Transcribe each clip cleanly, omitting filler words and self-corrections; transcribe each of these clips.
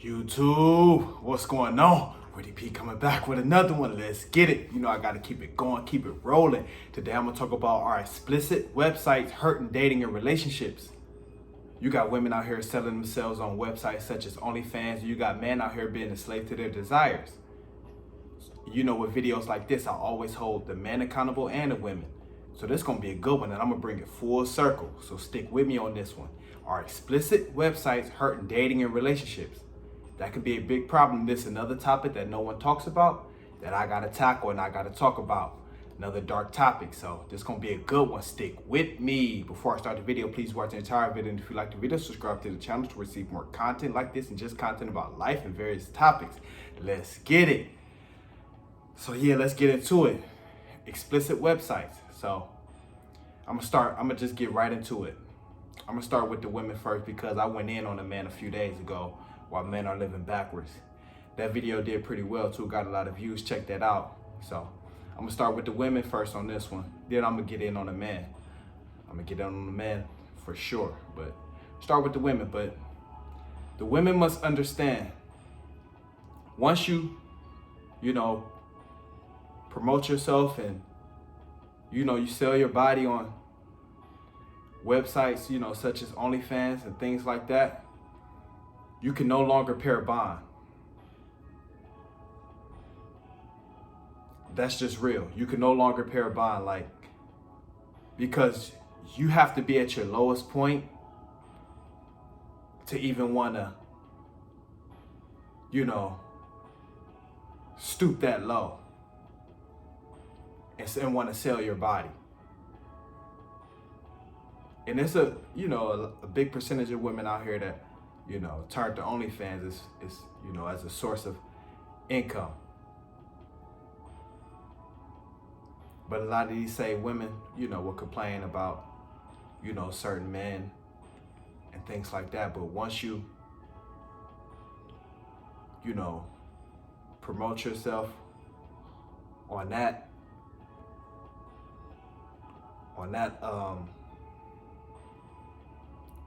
YouTube, what's going on? Reddy P coming back with another one. Let's get it. You know I gotta keep it going, keep it rolling. Today I'm gonna talk about our explicit websites hurting dating and relationships. You got women out here selling themselves on websites such as OnlyFans. You got men out here being a slave to their desires. You know, with videos like this, I always hold the men accountable and the women. So this gonna be a good one, and I'm gonna bring it full circle. So stick with me on this one. Our explicit websites hurting dating and relationships. That could be a big problem. This is another topic that no one talks about that I gotta tackle and I gotta talk about. Another dark topic. So this is gonna be a good one. Stick with me. Before I start the video, please watch the entire video. And if you like the video, subscribe to the channel to receive more content like this and just content about life and various topics. Let's get it. So yeah, let's get into it. Explicit websites. So I'm gonna just get right into it. I'm gonna start with the women first because I went in on a man a few days ago while men are living backwards. That video did pretty well too, got a lot of views, check that out. So I'm gonna start with the women first on this one. Then I'm gonna get in on the man. I'm gonna get in on the man for sure, but start with the women. But the women must understand, once you promote yourself and you sell your body on websites, such as OnlyFans and things like that, you can no longer pair a bond. That's just real. You can no longer pair a bond, because you have to be at your lowest point to even wanna, stoop that low and want to sell your body. And it's a big percentage of women out here that turn to OnlyFans is as a source of income. But a lot of these same women will complain about certain men and things like that. But once you promote yourself on that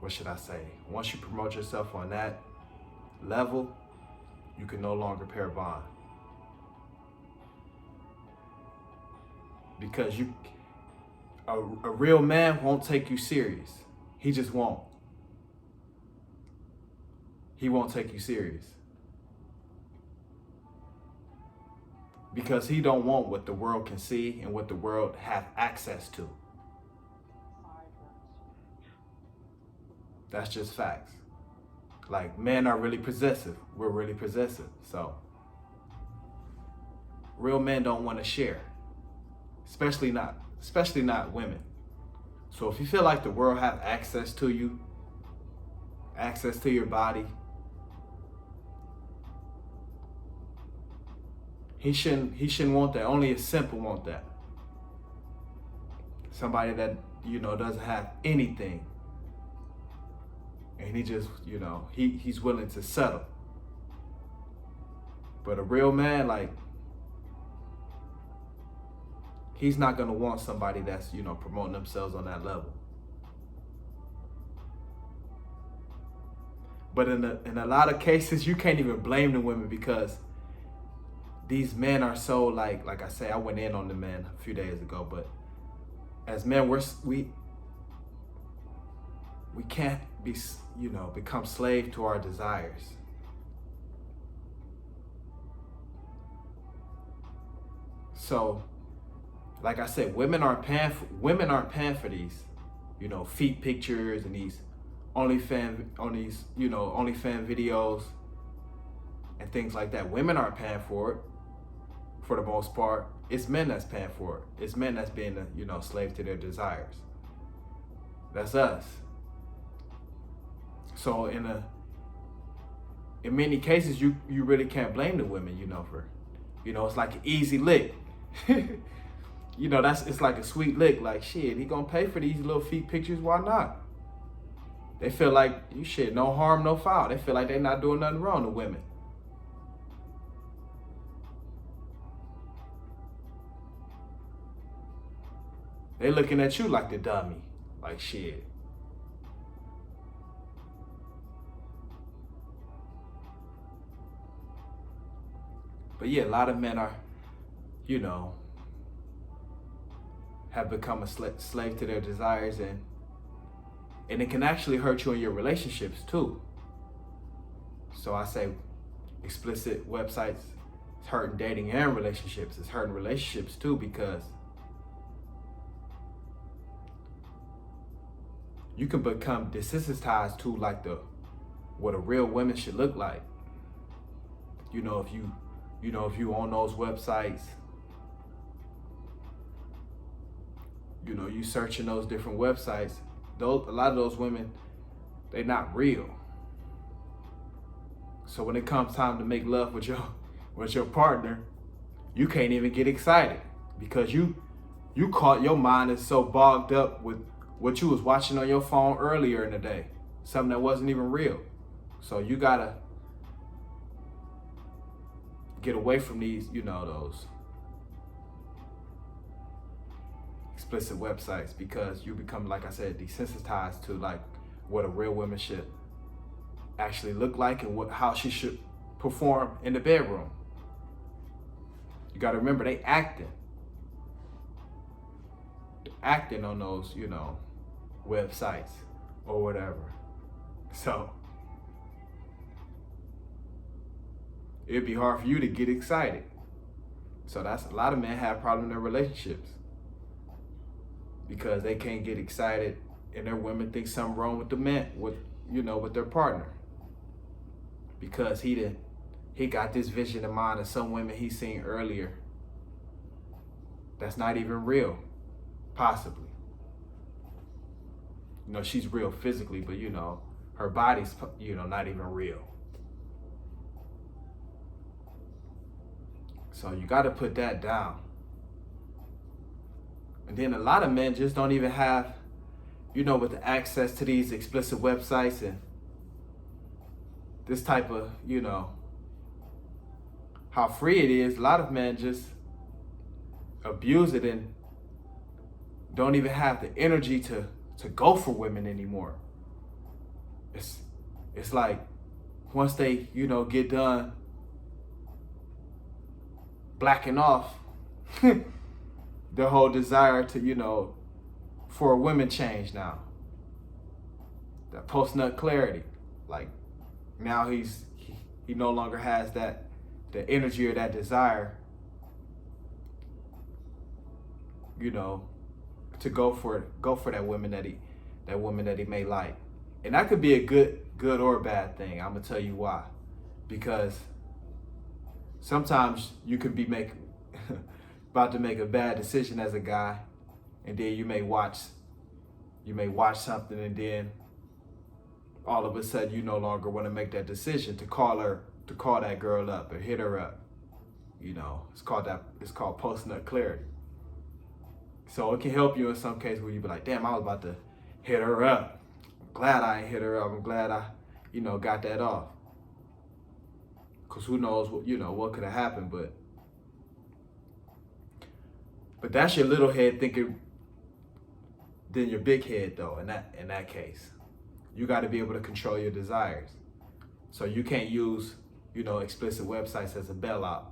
what should I say? Once you promote yourself on that level, you can no longer pair a bond. Because a real man won't take you serious. He just won't. He won't take you serious. Because he don't want what the world can see and what the world have access to. That's just facts. Like, men are really possessive. We're really possessive. So real men don't want to share. Especially not women. So if you feel like the world have access to you, access to your body, he shouldn't want that. Only a simple want that. Somebody that doesn't have anything. And he just, he's willing to settle. But a real man, he's not gonna want somebody that's, promoting themselves on that level. But in a lot of cases, you can't even blame the women because these men are so like I say, I went in on the men a few days ago, but as men, we can't be, become slave to our desires. So, like I said, women aren't paying for these, feet pictures and these OnlyFans videos and things like that. Women aren't paying for it for the most part. It's men that's paying for it. It's men that's being a slave to their desires. That's us. So in many cases, you really can't blame the women, for, it's like an easy lick. It's like a sweet lick. Like, shit, he gonna pay for these little feet pictures, why not? They feel like, no harm, no foul. They feel like they're not doing nothing wrong to women. They looking at you like the dummy. Like, shit. But yeah, a lot of men are, you know, have become a slave to their desires, and it can actually hurt you in your relationships too. So I say explicit websites, it's hurting dating and relationships. It's hurting relationships too, because you can become desensitized to like what a real woman should look like. You know, if you on those websites, you know, you searching those different websites, a lot of those women, they're not real. So when it comes time to make love with your partner, you can't even get excited because your mind is so bogged up with what you was watching on your phone earlier in the day, something that wasn't even real. So you gotta get away from these, you know, those explicit websites, because you become, like I said, desensitized to like what a real woman should actually look like and how she should perform in the bedroom. You got to remember, they acting on those, you know, websites or whatever. So it'd be hard for you to get excited. So that's, a lot of men have problems in their relationships because they can't get excited, and their women think something wrong with the man, with their partner, because he got this vision in mind of some women he's seen earlier that's not even real, possibly. You know, she's real physically, but you know, her body's, you know, not even real. So you got to put that down. And then a lot of men just don't even have, you know, with the access to these explicit websites and this type of, you know, how free it is, a lot of men just abuse it and don't even have the energy to go for women anymore. It's like once they, you know, get done blacking off, their whole desire to, you know, for a women change now. That post-nut clarity. Like now he no longer has the energy or that desire, you know, to go for that woman that he may like. And that could be a good or bad thing. I'm gonna tell you why. Because sometimes you could be about to make a bad decision as a guy, and then you may watch something, and then all of a sudden you no longer want to make that decision to call that girl up or hit her up. You know, it's called post-nut clarity. So it can help you in some cases where you be like, damn, I was about to hit her up. I'm glad I ain't hit her up. I'm glad I, you know, got that off. Cause who knows what could have happened, but that's your little head thinking than your big head though. In that case, you got to be able to control your desires. So you can't use, you know, explicit websites as a bailout.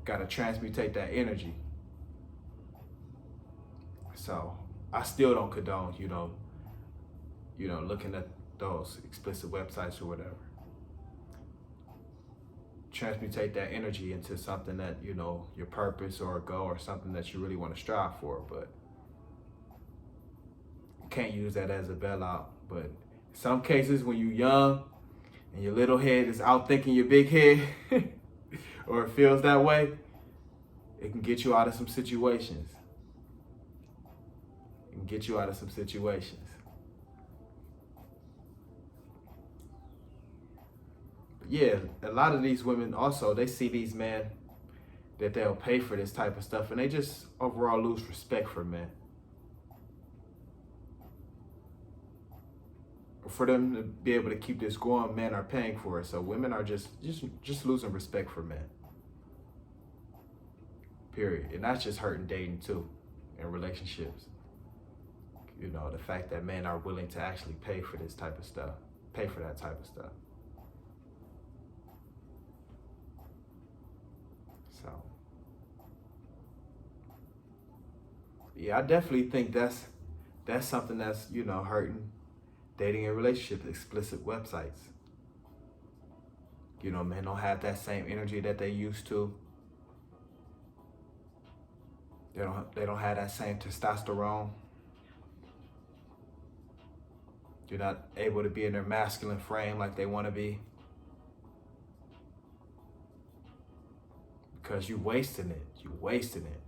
Got to transmutate that energy. So I still don't condone, you know, looking at those explicit websites or whatever. Transmutate that energy into something that, you know, your purpose or a goal or something that you really want to strive for, but you can't use that as a bailout. But in some cases, when you're young and your little head is out thinking your big head or it feels that way, it can get you out of some situations. Yeah, a lot of these women also, they see these men that they'll pay for this type of stuff, and they just overall lose respect for men. For them to be able to keep this going, men are paying for it. So women are just losing respect for men. Period. And that's just hurting dating too, and relationships. You know, the fact that men are willing to actually pay for that type of stuff. So yeah, I definitely think that's something that's, you know, hurting dating and relationships, explicit websites. You know, men don't have that same energy that they used to. They don't have that same testosterone. You're not able to be in their masculine frame like they want to be. Because you wasting it. You wasting it.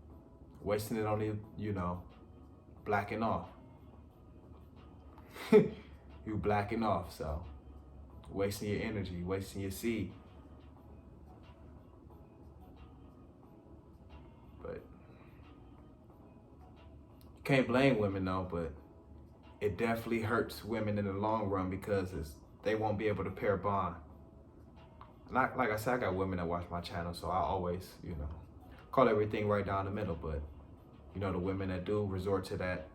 Wasting it on the, you know, blacking off. You blacking off, so wasting your energy, wasting your seed. But you can't blame women though, but it definitely hurts women in the long run because they won't be able to pair bond. Like I said, I got women that watch my channel, so I always, you know, call everything right down the middle. But you know, the women that do resort to that,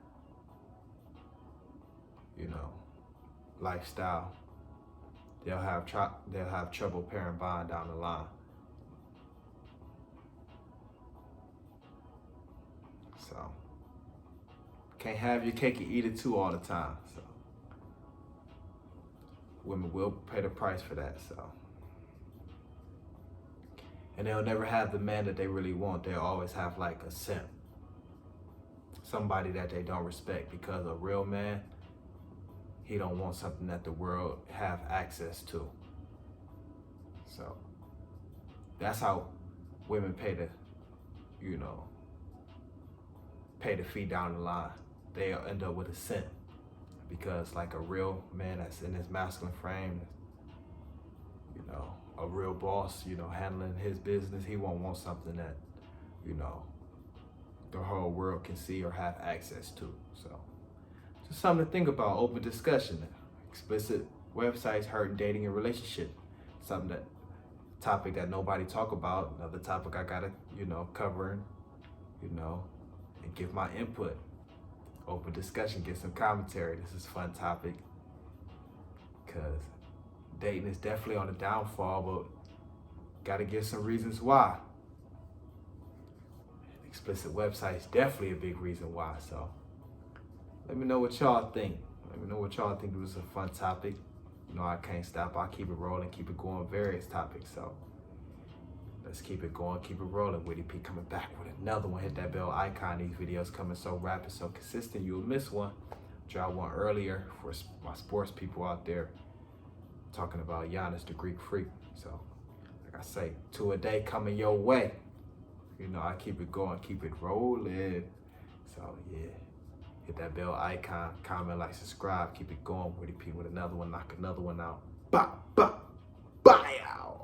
you know, lifestyle, they'll have trouble pairing bond down the line. So can't have your cake and eat it too all the time. So women will pay the price for that. So. And they'll never have the man that they really want. They'll always have like a simp. Somebody that they don't respect, because a real man, he don't want something that the world have access to. So that's how women pay the fee down the line. They'll end up with a simp, because like a real man that's in his masculine frame, you know, a real boss, you know, handling his business, he won't want something that, you know, the whole world can see or have access to. So just something to think about, open discussion. Explicit websites hurting dating and relationship. Topic that nobody talk about. Another topic I gotta, you know, cover, you know, and give my input. Open discussion, get some commentary. This is a fun topic, because dating is definitely on the downfall, but gotta give some reasons why. Explicit websites definitely a big reason why. So let me know what y'all think. Let me know what y'all think. It was a fun topic. You know, I can't stop. I'll keep it rolling, keep it going, various topics. So let's keep it going, keep it rolling. Witty P coming back with another one. Hit that bell icon. These videos coming so rapid, so consistent, you'll miss one. Dropped one earlier for my sports people out there, talking about Giannis, the Greek freak. So like I say, 2 a day coming your way. You know, I keep it going, keep it rolling. So yeah, hit that bell icon, comment, like, subscribe, keep it going. Witty P with another one, knock another one out. Bye, bye, bye out.